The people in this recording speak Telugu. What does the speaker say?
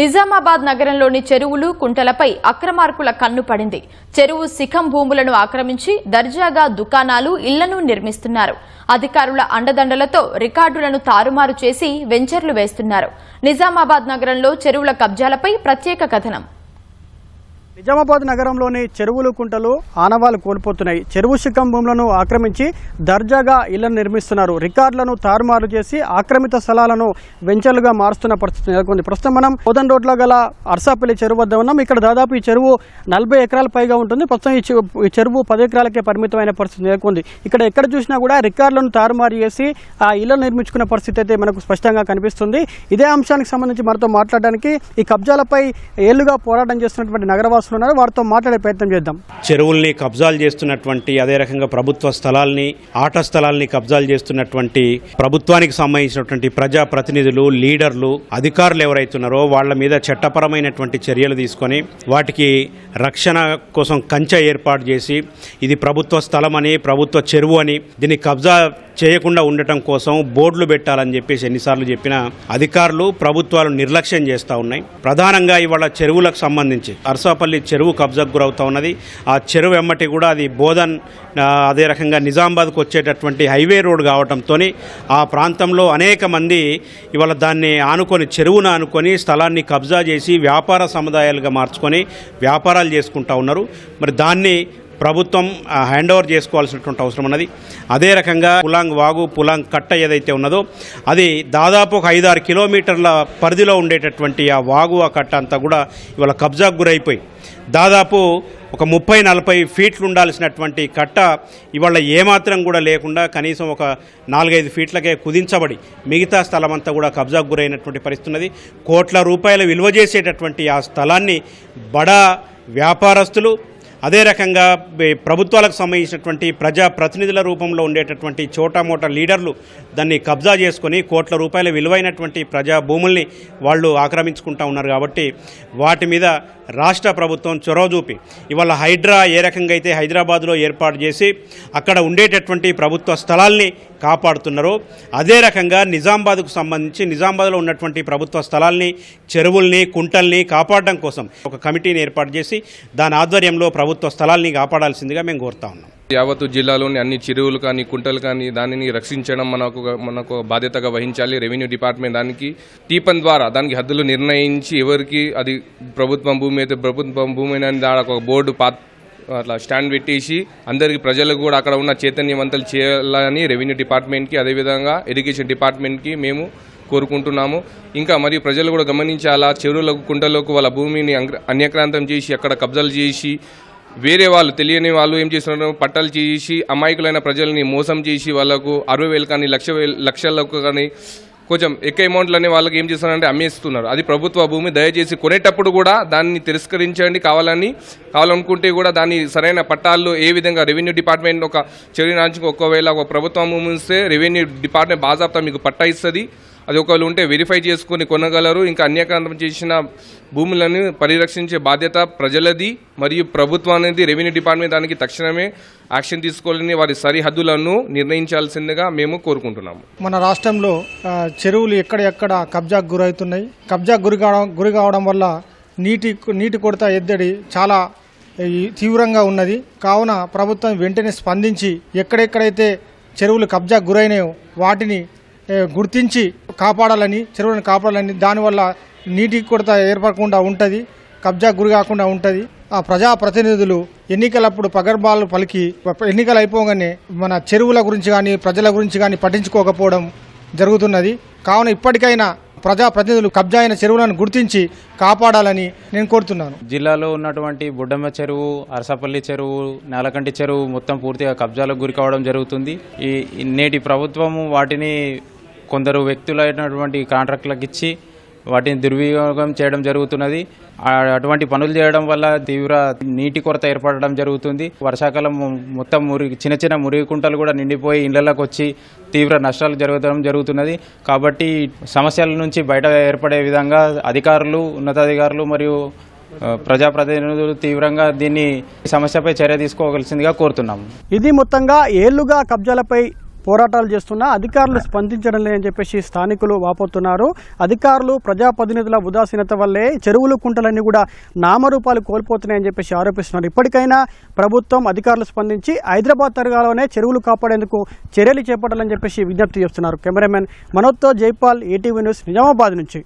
నిజామాబాద్ నగరంలోని చెరువులు కుంటలపై అక్రమార్కుల కన్ను పడింది. చెరువు శిఖం భూములను ఆక్రమించి దర్జాగా దుకాణాలు, ఇళ్లను నిర్మిస్తున్నారు. అధికారుల అండదండలతో రికార్డులను తారుమారు చేసి వెంచర్లు వేస్తున్నారు. నిజామాబాద్ నగరంలో చెరువుల కబ్జాలపై ప్రత్యేక కథనం. నిజామాబాద్ నగరంలోని చెరువులు కుంటలు ఆనవాళ్లు కోల్పోతున్నాయి. చెరువు శిఖం భూములను ఆక్రమించి దర్జాగా ఇళ్లను నిర్మిస్తున్నారు. రికార్డులను తారుమారు చేసి ఆక్రమిత స్థలాలను వెంచర్లుగా మారుస్తున్న పరిస్థితి నెలకొంది. ప్రస్తుతం మనం కోదన్ రోడ్లో గల అర్సాపల్లి చెరువు వద్ద ఉన్నాం. ఇక్కడ దాదాపు ఈ చెరువు 40 ఎకరాల పైగా ఉంటుంది. ప్రస్తుతం ఈ చెరువు 10 ఎకరాలకే పరిమితమైన పరిస్థితి నెలకొంది. ఇక్కడ ఎక్కడ చూసినా కూడా రికార్డులను తారుమారు చేసి ఆ ఇళ్లను నిర్మించుకున్న పరిస్థితి అయితే మనకు స్పష్టంగా కనిపిస్తుంది. ఇదే అంశానికి సంబంధించి మనతో మాట్లాడడానికి ఈ కబ్జాలపై ఏళ్లుగా పోరాటం చేస్తున్నటువంటి నగరవాసులు ఉన్నారు. వారితో మాట్లాడే ప్రయత్నం చేద్దాం. చెరువుల్ని కబ్జాలు చేస్తున్నటువంటి, అదే రకంగా ప్రభుత్వ స్థలాల్ని, ఆట స్థలాల్ని కబ్జాలు చేస్తున్నటువంటి ప్రభుత్వానికి సంబంధించినటువంటి ప్రజా ప్రతినిధులు, లీడర్లు, అధికారులు ఎవరైతున్నారో వాళ్ళ మీద చట్టపరమైనటువంటి చర్యలు తీసుకొని వాటికి రక్షణ కోసం కంచె ఏర్పాటు చేసి ఇది ప్రభుత్వ స్థలం అని, ప్రభుత్వ చెరువు అని, దీన్ని కబ్జా చేయకుండా ఉండటం కోసం బోర్డులు పెట్టాలని చెప్పేసి ఎన్నిసార్లు చెప్పినా అధికారులు, ప్రభుత్వాలు నిర్లక్ష్యం చేస్తూ ఉన్నాయి. ప్రధానంగా ఇవాళ చెరువులకు సంబంధించి అర్సాపల్లి చెరువు కబ్జాకు గురవుతూ ఉన్నది. ఆ చెరువు వెమ్మటి కూడా అది బోధన్, అదే రకంగా నిజామాబాద్కు వచ్చేటటువంటి హైవే రోడ్ కావడంతో ఆ ప్రాంతంలో అనేక మంది ఇవాళ దాన్ని ఆనుకొని, చెరువును ఆనుకొని స్థలాన్ని కబ్జా చేసి వ్యాపార సముదాయాలుగా మార్చుకొని వ్యాపారాలు చేసుకుంటూ ఉన్నారు. మరి దాన్ని ప్రభుత్వం హ్యాండ్ ఓవర్ చేసుకోవాల్సినటువంటి అవసరం ఉన్నది. అదే రకంగా పులాంగ్ వాగు, పులాంగ్ కట్ట ఏదైతే ఉన్నదో అది దాదాపు ఒక 5-6 కిలోమీటర్ల పరిధిలో ఉండేటటువంటి ఆ వాగు, ఆ కట్ట అంతా కూడా ఇవాళ కబ్జాకు గురైపోయి దాదాపు ఒక 30-40 ఫీట్లు ఉండాల్సినటువంటి కట్ట ఇవాళ ఏమాత్రం కూడా లేకుండా కనీసం ఒక 4-5 ఫీట్లకే కుదించబడి మిగతా స్థలం అంతా కూడా కబ్జాకు గురైనటువంటి పరిస్థితి ఉన్నది. కోట్ల రూపాయల విలువ చేసేటటువంటి ఆ స్థలాన్ని బడా వ్యాపారస్తులు, అదే రకంగా ప్రభుత్వాలకు సంబంధించినటువంటి ప్రజా ప్రతినిధుల రూపంలో ఉండేటటువంటి చోటామోటా లీడర్లు దాన్ని కబ్జా చేసుకొని కోట్ల రూపాయల విలువైనటువంటి ప్రజా భూముల్ని వాళ్ళు ఆక్రమించుకుంటూ ఉన్నారు. కాబట్టి వాటి మీద రాష్ట్ర ప్రభుత్వం చొరవ చూపి ఇవాళ హైడ్రా ఏ రకంగా అయితే హైదరాబాద్లో ఏర్పాటు చేసి అక్కడ ఉండేటటువంటి ప్రభుత్వ స్థలాల్ని కాపాడుతున్నారో అదే రకంగా నిజామాబాద్కు సంబంధించి నిజామాబాద్లో ఉన్నటువంటి ప్రభుత్వ స్థలాల్ని, చెరువుల్ని, కుంటల్ని కాపాడడం కోసం ఒక కమిటీని ఏర్పాటు చేసి దాని ఆధ్వర్యంలో ప్రభుత్వ స్థలాల్ని కాపాడాల్సిందిగా మేము కోరుతా ఉన్నాం. యావత్తు జిల్లాలోని అన్ని చెరువులు కానీ, కుంటలు కానీ దానిని రక్షించడం మనకు బాధ్యతగా వహించాలి. రెవెన్యూ డిపార్ట్మెంట్ దానికి టీపన్ ద్వారా దానికి హద్దులు నిర్ణయించి ఎవరికి అది ప్రభుత్వం భూమి అయితే ప్రభుత్వం భూమి అని దాని ఒక బోర్డు అట్లా స్టాండ్ పెట్టేసి అందరికీ ప్రజలకు కూడా అక్కడ ఉన్న చైతన్యవంతులు చేయాలని రెవెన్యూ డిపార్ట్మెంట్కి, అదేవిధంగా ఇరిగేషన్ డిపార్ట్మెంట్కి మేము కోరుకుంటున్నాము. ఇంకా మరియు ప్రజలు కూడా గమనించి అలా చెరువులకు, కుంటలకు వాళ్ళ భూమిని అన్యక్రాంతం చేసి అక్కడ కబ్జాలు చేసి వేరే వాళ్ళు, తెలియని వాళ్ళు ఏం చేస్తున్నారు, పట్టాలు చేసి అమాయకులైన ప్రజల్ని మోసం చేసి వాళ్ళకు 60,000 కానీ లక్షలకు కానీ కొంచెం ఎక్కువ అమౌంట్లనే వాళ్ళకి ఏం చేస్తున్నారంటే అమ్మేస్తున్నారు. అది ప్రభుత్వ భూమి. దయచేసి కొనేటప్పుడు కూడా దాన్ని తిరస్కరించండి. కావాలనుకుంటే కూడా దాన్ని సరైన పట్టాల్లో ఏ విధంగా రెవెన్యూ డిపార్ట్మెంట్ ఒక చెరువు నాంచుకు ఒకవేళ ఒక ప్రభుత్వం భూమి ఇస్తే రెవెన్యూ డిపార్ట్మెంట్ బాజాప్తా మీకు పట్టా ఇస్తుంది. అది ఒకవేళ ఉంటే వెరిఫై చేసుకొని కొనగలరు. ఇంకా అన్యాక్రాంతం చేసిన భూములను పరిరక్షించే బాధ్యత ప్రజలది మరియు ప్రభుత్వానికి. రెవెన్యూ డిపార్ట్మెంట్ దానికి తక్షణమే యాక్షన్ తీసుకోవాలని వారి సరిహద్దులను నిర్ణయించాల్సిందిగా మేము కోరుకుంటున్నాము. మన రాష్ట్రంలో చెరువులు ఎక్కడెక్కడ కబ్జాకు గురవుతున్నాయి. కబ్జాకు గురి కావడం వల్ల నీటి కొరత ఎద్దడి చాలా తీవ్రంగా ఉన్నది. కావున ప్రభుత్వం వెంటనే స్పందించి ఎక్కడెక్కడైతే చెరువులు కబ్జాకు గురైనాయో వాటిని గుర్తించి కాపాడాలని, చెరువులను కాపాడాలని, దానివల్ల నీటి కొరత ఏర్పడకుండా ఉంటుంది, కబ్జా గురి కాకుండా ఉంటుంది. ఆ ప్రజాప్రతినిధులు ఎన్నికలప్పుడు పగర్భాలు పలికి ఎన్నికలు అయిపోగానే మన చెరువుల గురించి కానీ, ప్రజల గురించి కానీ పట్టించుకోకపోవడం జరుగుతున్నది. కావున ఇప్పటికైనా ప్రజాప్రతినిధులు కబ్జా అయిన చెరువులను గుర్తించి కాపాడాలని నేను కోరుతున్నాను. జిల్లాలో ఉన్నటువంటి బుడ్డమ్మ చెరువు, అరసపల్లి చెరువు, నేలకంటి చెరువు మొత్తం పూర్తిగా కబ్జాలకు గురి కావడం జరుగుతుంది. ఈ నేటి ప్రభుత్వము వాటిని కొందరు వ్యక్తులైనటువంటి కాంట్రాక్టులకు ఇచ్చి వాటిని దుర్వినియోగం చేయడం జరుగుతున్నది. అటువంటి పనులు చేయడం వల్ల తీవ్ర నీటి కొరత ఏర్పడడం జరుగుతుంది. వర్షాకాలం మొత్తం చిన్న మురిగి కుంటలు కూడా నిండిపోయి ఇళ్లలోకి వచ్చి తీవ్ర నష్టాలు జరుగుతున్నది. కాబట్టి సమస్యల నుంచి బయట ఏర్పడే విధంగా అధికారులు, ఉన్నతాధికారులు మరియు ప్రజాప్రతినిధులు తీవ్రంగా దీన్ని సమస్యపై చర్య తీసుకోవాల్సిందిగా కోరుతున్నాము. ఇది మొత్తంగా ఏళ్లుగా కబ్జాలపై పోరాటాలు చేస్తున్నా అధికారులు స్పందించడం లేదని చెప్పేసి స్థానికులు వాపోతున్నారు. అధికారులు ప్రజాప్రతినిధుల ఉదాసీనత వల్లే చెరువులు కుంటలన్నీ కూడా నామరూపాలు కోల్పోతున్నాయని చెప్పేసి ఆరోపిస్తున్నారు. ఇప్పటికైనా ప్రభుత్వం అధికారులు స్పందించి హైదరాబాద్ తరగాలోనే చెరువులు కాపాడేందుకు చర్యలు చేపట్టాలని చెప్పేసి విజ్ఞప్తి చేస్తున్నారు. కెమెరామెన్ మనోజ్తో జైపాల్, ఈటీవీ న్యూస్, నిజామాబాద్ నుంచి.